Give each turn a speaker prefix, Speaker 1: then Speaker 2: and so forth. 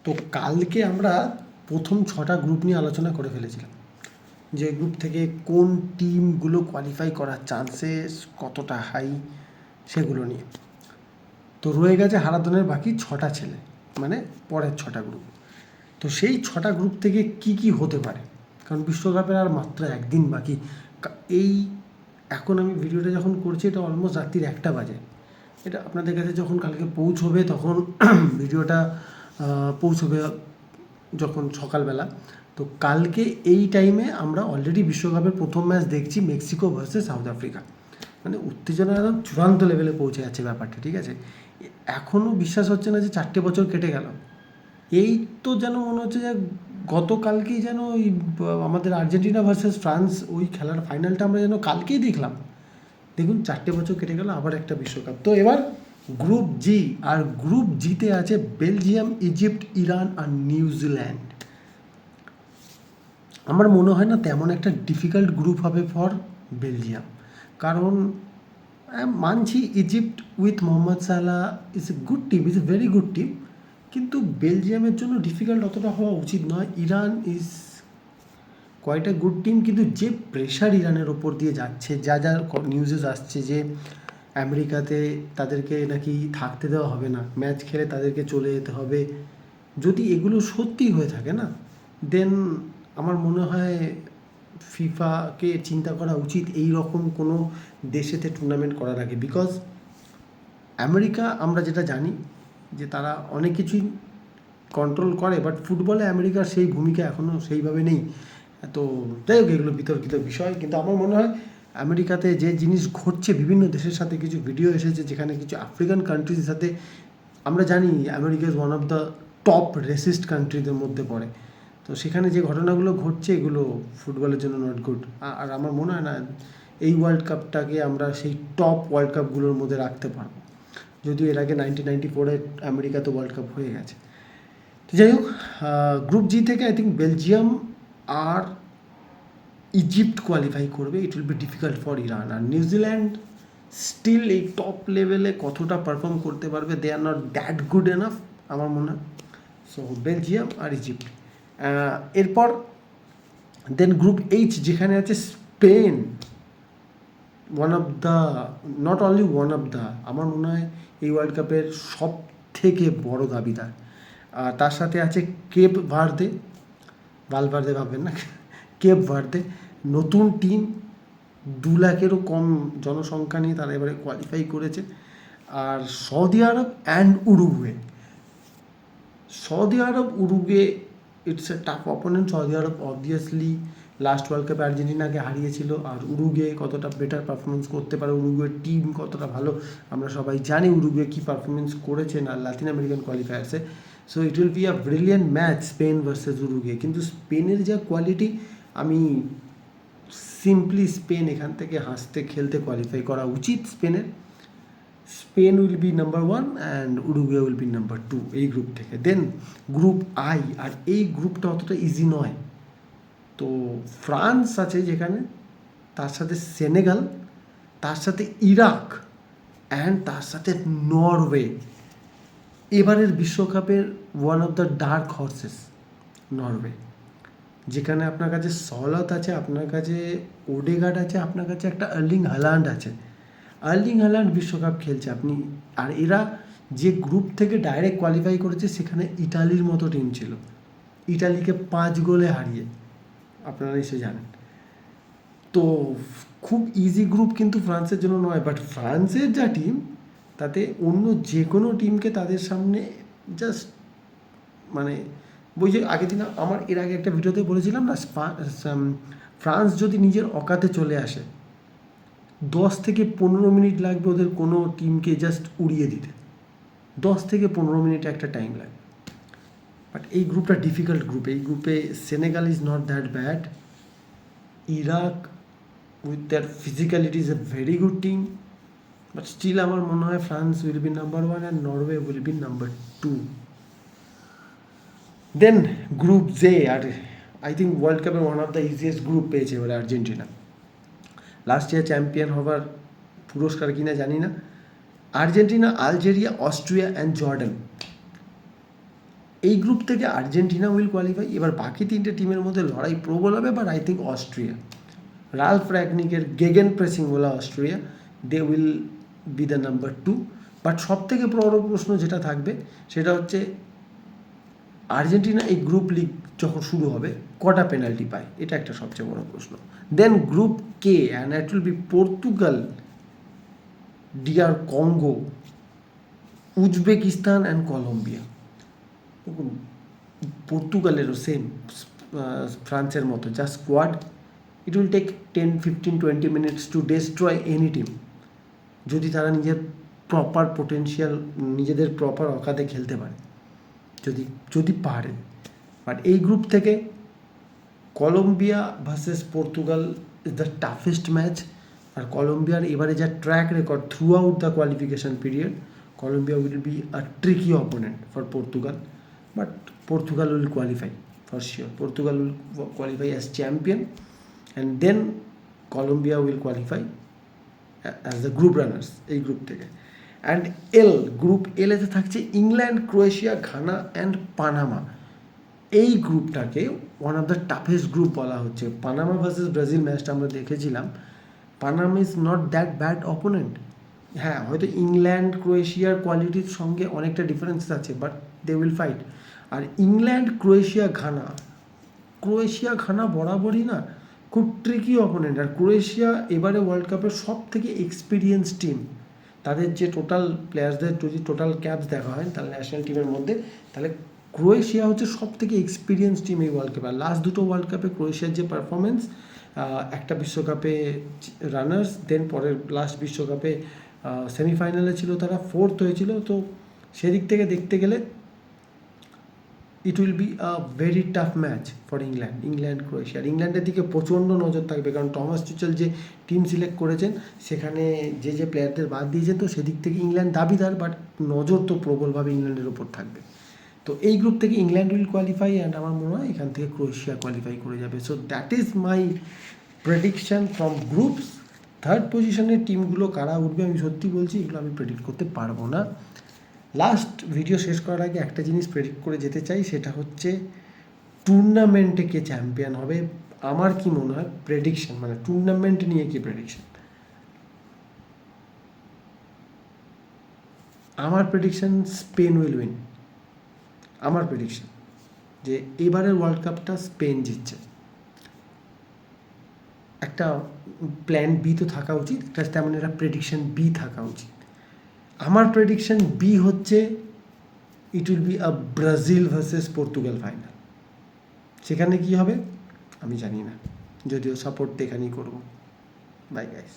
Speaker 1: তো কালকে আমরা প্রথম 6টা গ্রুপ নিয়ে আলোচনা করে ফেলেছিলাম, যে গ্রুপ থেকে কোন টিমগুলো কোয়ালিফাই করার চান্সেস কতটা হাই সেগুলো নিয়ে। তো রয়ে গেছে হারাধনের বাকি 6টা ছেলে, মানে পরের 6টা গ্রুপ। তো সেই 6টা গ্রুপ থেকে কি কি হতে পারে, কারণ বিশ্বকাপের আর মাত্র একদিন বাকি। এই এখন আমি ভিডিওটা যখন করছি এটা অলমোস্ট রাত্রির 1টা বাজে। এটা আপনাদের কাছে যখন কালকে পৌঁছবে তখন ভিডিওটা পৌঁছবে যখন সকালবেলা। তো কালকে এই টাইমে আমরা অলরেডি বিশ্বকাপের প্রথম ম্যাচ দেখছি, মেক্সিকো ভার্সেস সাউথ আফ্রিকা। মানে উত্তেজনা একদম চূড়ান্ত লেভেলে পৌঁছে যাচ্ছে ব্যাপারটা, ঠিক আছে। এখনও বিশ্বাস হচ্ছে না যে 4টে বছর কেটে গেল। এই তো যেন মনে হচ্ছে যে গতকালকেই যেন ওই আমাদের আর্জেন্টিনা ভার্সেস ফ্রান্স ওই খেলার ফাইনালটা আমরা যেন কালকেই দেখলাম। দেখুন 4টে বছর কেটে গেল, আবার একটা বিশ্বকাপ। তো এবার গ্রুপ জি, আর গ্রুপ জিতে আছে বেলজিয়াম, ইজিপ্ট, ইরান আর নিউজিল্যান্ড। আমার মনে হয় না তেমন একটা ডিফিকাল্ট গ্রুপ হবে ফর বেলজিয়াম, কারণ মানছি Egypt with Mohamed Salah is a good team, is a very good team, কিন্তু বেলজিয়ামের জন্য ডিফিকাল্ট অতটা হওয়া উচিত নয়। Iran is quite a good team, কিন্তু যে প্রেশার ইরানের ওপর দিয়ে যাচ্ছে, যা যা নিউজেস আসছে যে আমেরিকাতে তাদেরকে নাকি থাকতে দেওয়া হবে না, ম্যাচ খেলে তাদেরকে চলে যেতে হবে, যদি এগুলো সত্যি হয়ে থাকে না, দেন আমার মনে হয় ফিফাকে চিন্তা করা উচিত এই রকম কোনো দেশেতে টুর্নামেন্ট করার আগে। বিকজ আমেরিকা আমরা যেটা জানি যে তারা অনেক কিছুই কন্ট্রোল করে, বাট ফুটবলে আমেরিকার সেই ভূমিকা এখনও সেইভাবে নেই। তো যাই হোক, এগুলো বিতর্কিত বিষয়, কিন্তু আমার মনে হয় আমেরিকাতে যে জিনিস ঘটছে, বিভিন্ন দেশের সাথে কিছু ভিডিও এসেছে যেখানে কিছু আফ্রিকান কান্ট্রিজের সাথে, আমরা জানি America is one of the top racist কান্ট্রিদের মধ্যে পড়ে। তো সেখানে যে ঘটনাগুলো ঘটছে এগুলো ফুটবলের জন্য নট গুড। আর আমার মনে হয় না এই ওয়ার্ল্ড কাপটাকে আমরা সেই টপ ওয়ার্ল্ড কাপগুলোর মধ্যে রাখতে পারবো, যদিও এর আগে 1994-এ আমেরিকাতে ওয়ার্ল্ড কাপ হয়ে গেছে। তো যাই হোক, গ্রুপ জি থেকে আই থিঙ্ক বেলজিয়াম আর ইজিপ্ট কোয়ালিফাই করবে। It will be difficult for Iran. আর নিউজিল্যান্ড স্টিল এই টপ লেভেলে কতটা পারফর্ম করতে পারবে, they are not that good enough আমার মনে হয়। সো বেলজিয়াম আর ইজিপ্ট। এরপর দেন গ্রুপ এইচ, যেখানে আছে Spain, one of the, not only one of the, আমার মনে হয় এই ওয়ার্ল্ড কাপের সব থেকে বড় দাবিদার। আর তার সাথে আছে কেপ ভার্দে, ভালভার্দে ভাববেন না, কেপ ভার্দে, নতুন টিম, 2 লাখেরও কম জনসংখ্যা নিয়ে তারা এবারে কোয়ালিফাই করেছে। আর Saudi Arabia and Uruguay. Saudi Arabia Uruguay it's a tough opponent. Saudi Arabia obviously last world কাপে আর্জেন্টিনাকে হারিয়েছিল, আর উরুগুয়ে কতটা বেটার পারফরমেন্স করতে পারে, উরুগুয়ের টিম কতটা ভালো আমরা সবাই জানি, উরুগুয়ে কী পারফরমেন্স করেছে না লাতিন আমেরিকান কোয়ালিফায়ার্সে। So it will be a brilliant match Spain versus Uruguay. কিন্তু স্পেনের যা কোয়ালিটি, আমি সিম্পলি স্পেন এখান থেকে হাসতে খেলতে কোয়ালিফাই করা উচিত স্পেনের। Spain will be number 1 and Uruguay will be number 2 এই গ্রুপ থেকে। দেন গ্রুপ আই, আর এই গ্রুপটা অতটা ইজি নয়। তো ফ্রান্স আছে যেখানে, তার সাথে সেনেগাল, তার সাথে ইরাক অ্যান্ড তার সাথে নরওয়ে। এবারের বিশ্বকাপের one of the dark horse's Norway, যেখানে আপনার কাছে সলত আছে, আপনার কাছে ওডেগার্ড আছে, আপনার কাছে একটা আর্লিং হালান্ড আছে। আর্লিং হালান্ড বিশ্বকাপ খেলছে আপনি। আর এরা যে গ্রুপ থেকে ডাইরেক্ট কোয়ালিফাই করেছে সেখানে ইটালির মতো টিম ছিল, ইটালিকে 5 গোলে হারিয়ে, আপনারা এসে জানেন। তো খুব ইজি গ্রুপ কিন্তু ফ্রান্সের জন্য নয়, বাট ফ্রান্সের যা টিম, তাতে অন্য যে কোনো টিমকে তাদের সামনে জাস্ট মানে, ওই যে আগের দিন আমার এর আগে একটা ভিডিওতে বলেছিলাম না, ফ্রান্স যদি নিজের অকাতে চলে আসে, 10 থেকে 15 মিনিট লাগবে ওদের কোনো টিমকে জাস্ট উড়িয়ে দিতে। 10 থেকে 15 মিনিট একটা টাইম লাগবে। বাট এই গ্রুপটা ডিফিকাল্ট গ্রুপ। এই গ্রুপে Senegal is not that bad, Iraq with their physicality is a very good team, but still আমার মনে হয় France will be number 1 and Norway will be number 2। Then group J, আর I think world কাপের one of the easiest group পেয়েছে এবারে Argentina. Last year champion হবার পুরস্কার কিনা জানি না। Argentina, Algeria, Austria and Jordan. এই গ্রুপ থেকে আর্জেন্টিনা উইল কোয়ালিফাই। এবার বাকি তিনটে টিমের মধ্যে লড়াই প্রবল হবে, but I think Austria, Ralf র্যাগনিকের গেগেন প্রেসিং বলা Austria, they will be the number 2। But সব থেকে বড় প্রশ্ন যেটা থাকবে সেটা হচ্ছে আর্জেন্টিনা এই গ্রুপ লিগ যখন শুরু হবে কটা পেনাল্টি পায়, এটা একটা সবচেয়ে বড় প্রশ্ন। Then group K, and it will be Portugal, DR Congo, Uzbekistan and Colombia. দেখুন, পর্তুগালেরও সেম ফ্রান্সের মতো যা squad, it will take 10-15-20 minutes to destroy any team, যদি তারা নিজের প্রপার পোটেনশিয়াল, নিজেদের প্রপার অকাতে খেলতে পারে, যদি পারে। বাট এই গ্রুপ থেকে Colombia versus Portugal is the toughest match. আর কলম্বিয়ার এবারে যা track record throughout the qualification period, Colombia will be a tricky opponent for Portugal, but Portugal will qualify for sure. Portugal will qualify as champion, and then Colombia will qualify as the group runners এই group থেকে। And group এতে থাকছে England, Croatia, Ghana and Panama. এই গ্রুপটাকে one of the toughest group বলা হচ্ছে। Panama versus Brazil ম্যাচটা আমরা দেখেছিলাম, Panama is not that bad opponent. হ্যাঁ, হয়তো ইংল্যান্ড ক্রোয়েশিয়ার কোয়ালিটির সঙ্গে অনেকটা ডিফারেন্স আছে, বাট দে উইল ফাইট। আর ইংল্যান্ড, ক্রোয়েশিয়া ঘানা বরাবরই না খুব ট্রিকি অপোনেন্ট। আর ক্রোয়েশিয়া এবারে ওয়ার্ল্ড কাপের সব থেকে এক্সপিরিয়েন্স টিম। তাদের যে টোটাল প্লেয়ার্সদের যদি টোটাল ক্যাপস দেখা হয় তাহলে ন্যাশনাল টিমের মধ্যে, তাহলে ক্রোয়েশিয়া হচ্ছে সব থেকে এক্সপিরিয়েন্স টিম এই ওয়ার্ল্ড কাপে। আর লাস্ট দুটো ওয়ার্ল্ড কাপে ক্রোয়েশিয়ার যে পারফরমেন্স, একটা বিশ্বকাপে রানার্স, দেন পরের লাস্ট বিশ্বকাপে সেমিফাইনালে ছিল, তারা 4th হয়েছিল। তো সেদিক থেকে দেখতে গেলে it will be a very tough match for England Croatia. আর ইংল্যান্ডের দিকে প্রচণ্ড নজর থাকবে, কারণ টমাস টুচেল যে টিম সিলেক্ট করেছেন সেখানে যে প্লেয়ারদের বাদ দিয়েছেন, তো সেদিক থেকে ইংল্যান্ড দাবিদার, বাট নজর তো প্রবলভাবে ইংল্যান্ডের ওপর থাকবে। তো এই গ্রুপ থেকে ইংল্যান্ড উইল কোয়ালিফাই, অ্যান্ড আমার মনে হয় এখান থেকে ক্রোয়েশিয়া কোয়ালিফাই করে যাবে। So that is my prediction from groups. Third পজিশনের টিমগুলো কারা উঠবে আমি সত্যি বলছি এগুলো আমি প্রেডিক্ট করতে পারবো না। লাস্ট ভিডিও শেষ করার আগে একটা জিনিস প্রেডিক্ট করে যেতে চাই, সেটা হচ্ছে টুর্নামেন্টে কে চ্যাম্পিয়ন হবে। আমার কি মনে হয় প্রেডিকশন, মানে টুর্নামেন্ট নিয়ে কি প্রেডিকশন, আমার প্রেডিকশন স্পেন উইল উইন। আমার প্রেডিকশন যে এবারের ওয়ার্ল্ড কাপটা স্পেন জিতছে। একটা প্ল্যান বি তো থাকা উচিত, তেমন একটা প্রেডিকশন বি থাকা উচিত। আমার প্রেডিকশন বি হচ্ছে ইট will be a Brazil versus Portugal final. সেখানে কি হবে আমি জানি না, যদিও সাপোর্ট এখানেই করবো। Bye guys.